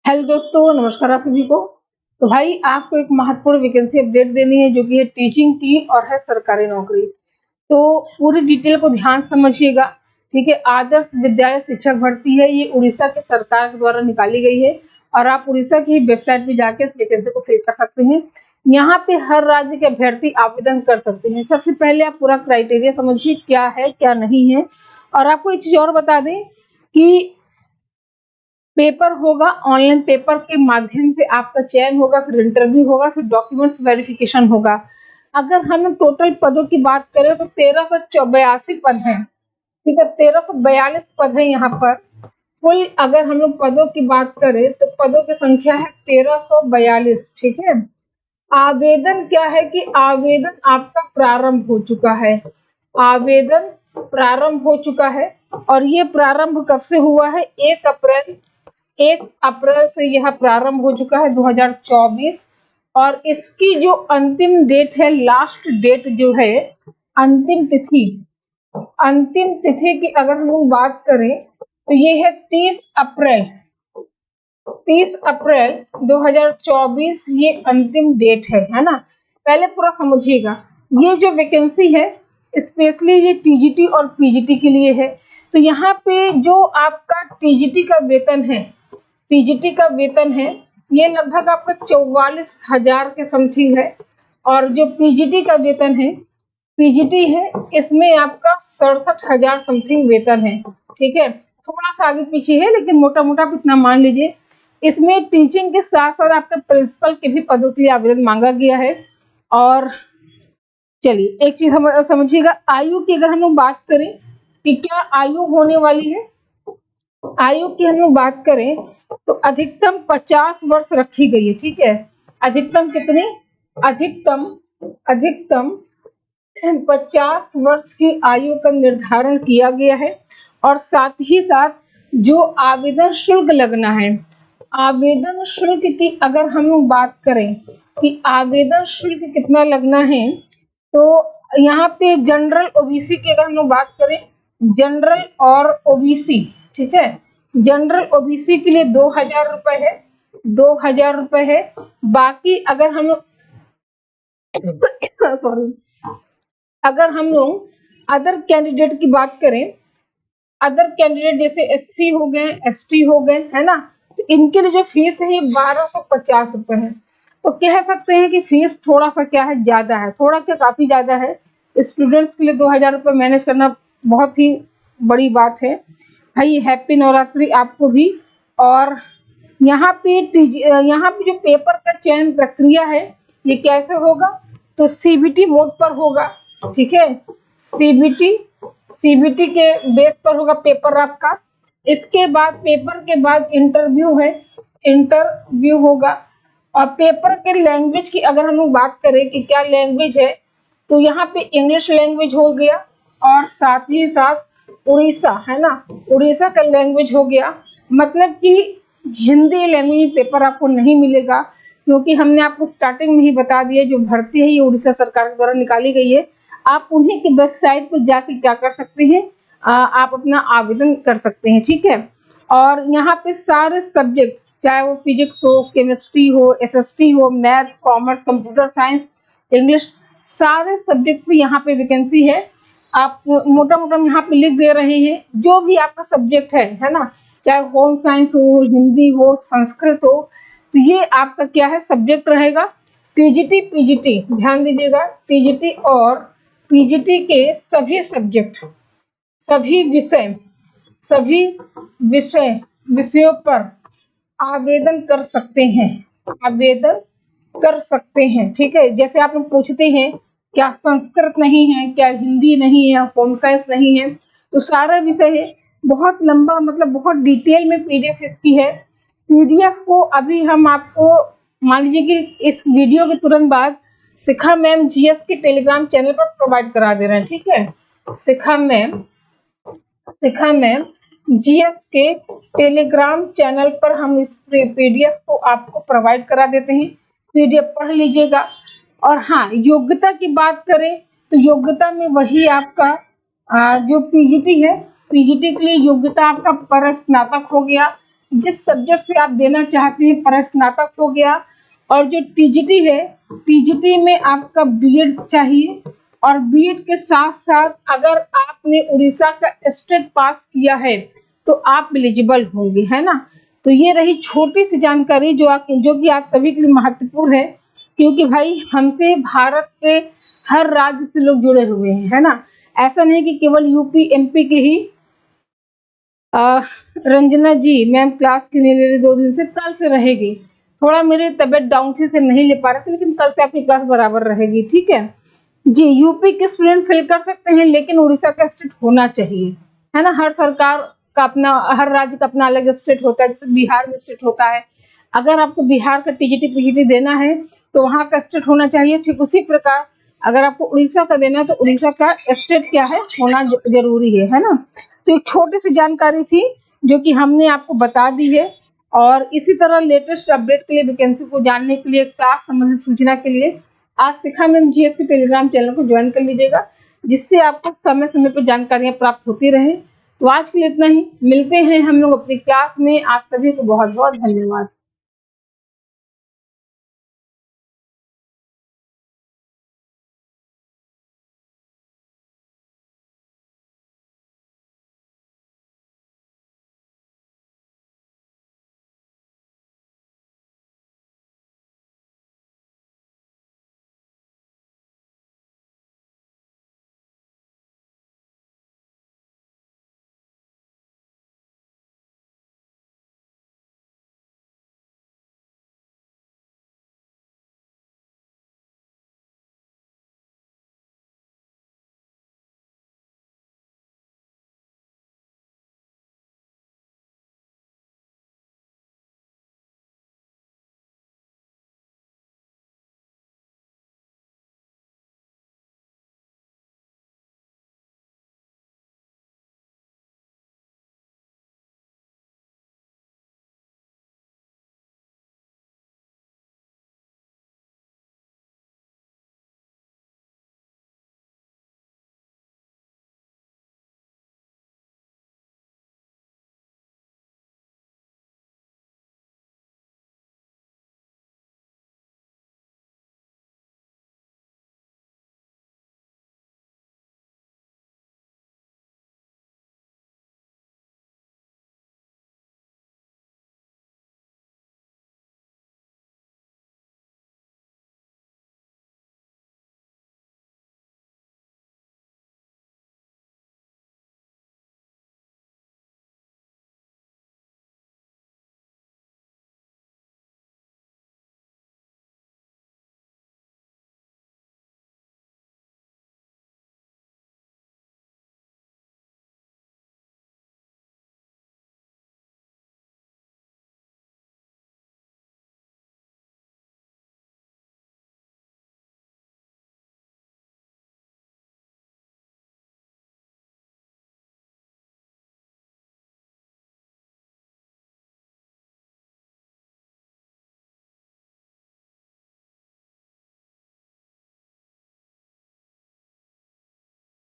Hello दोस्तों, नमस्कार आप सभी को। तो भाई आपको एक महत्वपूर्ण वैकेंसी अपडेट देनी है जो कि है टीचिंग की और है सरकारी नौकरी। तो पूरी डिटेल को ध्यान से समझिएगा। ठीक है, आदर्श विद्यालय शिक्षक भर्ती है, ये उड़ीसा की सरकार के द्वारा निकाली गई है और आप उड़ीसा की वेबसाइट पे जाके इस वैकेंसी को फिल कर सकते हैं। यहाँ पे हर राज्य के अभ्यर्थी आवेदन कर सकते हैं। सबसे पहले आप पूरा क्राइटेरिया समझिए क्या है क्या नहीं है। और आपको एक चीज और बता दें कि पेपर होगा, ऑनलाइन पेपर के माध्यम से आपका चयन होगा, फिर इंटरव्यू होगा, फिर डॉक्यूमेंट्स वेरिफिकेशन होगा। अगर हम टोटल पदों की बात करें तो 1382 पद हैं। ठीक है, 1342 पद है यहाँ पर। कुल अगर हम लोग पदों की बात करें तो पदों की संख्या है 1342। ठीक है, आवेदन क्या है कि आवेदन आपका प्रारंभ हो चुका है। आवेदन प्रारंभ हो चुका है और ये प्रारंभ कब से हुआ है? 1 अप्रैल से यह प्रारंभ हो चुका है 2024। और इसकी जो अंतिम डेट है, लास्ट डेट जो है, अंतिम तिथि की अगर हम लोग बात करें तो ये है 30 अप्रैल 2024 ये अंतिम डेट है ना। पहले पूरा समझिएगा, ये जो वैकेंसी है स्पेशली ये टीजीटी और पीजीटी के लिए है। तो यहाँ पे जो आपका टीजीटी का वेतन है, ये लगभग आपका 44,000 के समथिंग है। और जो पीजीटी का वेतन है, इसमें आपका 67,000 समथिंग वेतन है। ठीक है, थोड़ा सा आगे पीछे है लेकिन मोटा मोटा आप इतना मान लीजिए। इसमें टीचिंग के साथ साथ आपके प्रिंसिपल के भी पदों के लिए आवेदन मांगा गया है। और चलिए एक चीज समझिएगा, आयु की अगर हम लोग बात करें कि क्या आयु होने वाली है, आयु की हम लोग बात करें तो अधिकतम 50 वर्ष रखी गई है। ठीक है, अधिकतम कितनी? अधिकतम 50 वर्ष की आयु का निर्धारण किया गया है। और साथ ही साथ जो आवेदन शुल्क लगना है, आवेदन शुल्क की अगर हम लोग बात करें कि आवेदन शुल्क कितना लगना है, तो यहाँ पे जनरल ओबीसी की अगर हम लोग बात करें, जनरल और ओबीसी, ठीक है, जनरल ओबीसी के लिए 2000 रुपए है, 2000 रुपए है। बाकी अगर हम लोग सॉरी, अगर हम लोग अदर कैंडिडेट की बात करें, अदर कैंडिडेट जैसे एससी हो गए, एसटी हो गए, है ना, तो इनके लिए जो फीस है ये 1250 रुपए है। तो कह सकते हैं कि फीस थोड़ा सा क्या है, ज्यादा है, थोड़ा क्या काफी ज्यादा है। स्टूडेंट्स के लिए 2000 रुपए मैनेज करना बहुत ही बड़ी बात है। भाई हैप्पी नवरात्रि आपको भी। और यहाँ पे जो पेपर का चयन प्रक्रिया है ये कैसे होगा, तो सीबीटी मोड पर होगा। ठीक है, सीबीटी के बेस पर होगा पेपर आपका। इसके बाद पेपर के बाद इंटरव्यू है, इंटरव्यू होगा। और पेपर के लैंग्वेज की अगर हम लोग बात करें कि क्या लैंग्वेज है, तो यहाँ पे इंग्लिश लैंग्वेज हो गया और साथ ही साथ उड़ीसा, है ना, उड़ीसा का लैंग्वेज हो गया। मतलब कि हिंदी लैंग्वेज पेपर आपको नहीं मिलेगा, क्योंकि हमने आपको स्टार्टिंग में ही बता दिया जो भर्ती है ये उड़ीसा सरकार के द्वारा निकाली गई है। आप उन्हीं की वेबसाइट पर जाके क्या कर सकते हैं, आप अपना आवेदन कर सकते हैं। ठीक है, और यहाँ पे सारे सब्जेक्ट, चाहे वो फिजिक्स हो, केमिस्ट्री हो, एसएसटी हो, math, commerce, computer science, English, सारे सब्जेक्ट पे यहाँ पे वैकेंसी है। आप मोटा मोटा यहाँ पे लिख दे रहे हैं जो भी आपका सब्जेक्ट है ना, चाहे होम साइंस हो, हिंदी हो, संस्कृत हो, तो ये आपका क्या है, सब्जेक्ट रहेगा। टीजीटी पीजीटी ध्यान दीजिएगा, टीजीटी और पीजीटी के सभी सब्जेक्ट, सभी विषयों पर आवेदन कर सकते हैं, आवेदन कर सकते हैं। ठीक है, जैसे आप लोग पूछते हैं क्या संस्कृत नहीं है, क्या हिंदी नहीं है, होम साइंस नहीं है, तो सारा विषय है। बहुत लंबा, मतलब बहुत डिटेल में पीडीएफ इसकी है। पीडीएफ को अभी हम आपको, मान लीजिए कि इस वीडियो के तुरंत बाद शिखा मैम जीएस के टेलीग्राम चैनल पर प्रोवाइड करा दे रहे हैं। ठीक है, शिखा मैम जीएस के टेलीग्राम चैनल पर हम इस पीडीएफ को आपको प्रोवाइड करा देते हैं, पीडीएफ पढ़ लीजिएगा। और हाँ, योग्यता की बात करें तो योग्यता में वही आपका जो पीजीटी है, पीजीटी के लिए योग्यता आपका पर स्नातक हो गया, जिस सब्जेक्ट से आप देना चाहते हैं, स्नातक हो गया, और जो टीजीटी है, टीजीटी में आपका बीएड चाहिए, और बीएड के साथ साथ अगर आपने उड़ीसा का स्टेट पास किया है तो आप एलिजिबल होंगे, है ना। तो ये रही छोटी सी जानकारी जो कि आप सभी के लिए महत्वपूर्ण है, क्योंकि भाई हमसे भारत के हर राज्य से लोग जुड़े हुए हैं, है ना। ऐसा नहीं कि केवल यूपी एमपी के ही। रंजना जी मैम क्लास क्यों नहीं ले रही 2 दिन से? कल से रहेगी, थोड़ा मेरी तबीयत डाउन थी से नहीं ले पा रहे थे, लेकिन कल से आपकी क्लास बराबर रहेगी, ठीक है जी। यूपी के स्टूडेंट फेल कर सकते हैं, लेकिन उड़ीसा का स्टेट होना चाहिए, है ना। हर सरकार का अपना, हर राज्य का अपना अलग स्टेट होता है, जैसे बिहार में स्टेट होता है। अगर आपको बिहार का टीजीटी पीजीटी देना है तो वहाँ का स्टेट होना चाहिए। ठीक उसी प्रकार अगर आपको उड़ीसा का देना है तो उड़ीसा का स्टेट क्या है, होना जरूरी है ना। तो एक छोटी सी जानकारी थी जो कि हमने आपको बता दी है। और इसी तरह लेटेस्ट अपडेट के लिए, वैकेंसी को जानने के लिए, क्लास संबंधित सूचना के लिए आज शिखा मैम जीएस के टेलीग्राम चैनल को ज्वाइन कर लीजिएगा, जिससे आपको समय समय पर जानकारियां प्राप्त होती रहे। तो आज के लिए इतना ही, मिलते हैं हम लोग अपनी क्लास में। आप सभी को बहुत बहुत धन्यवाद।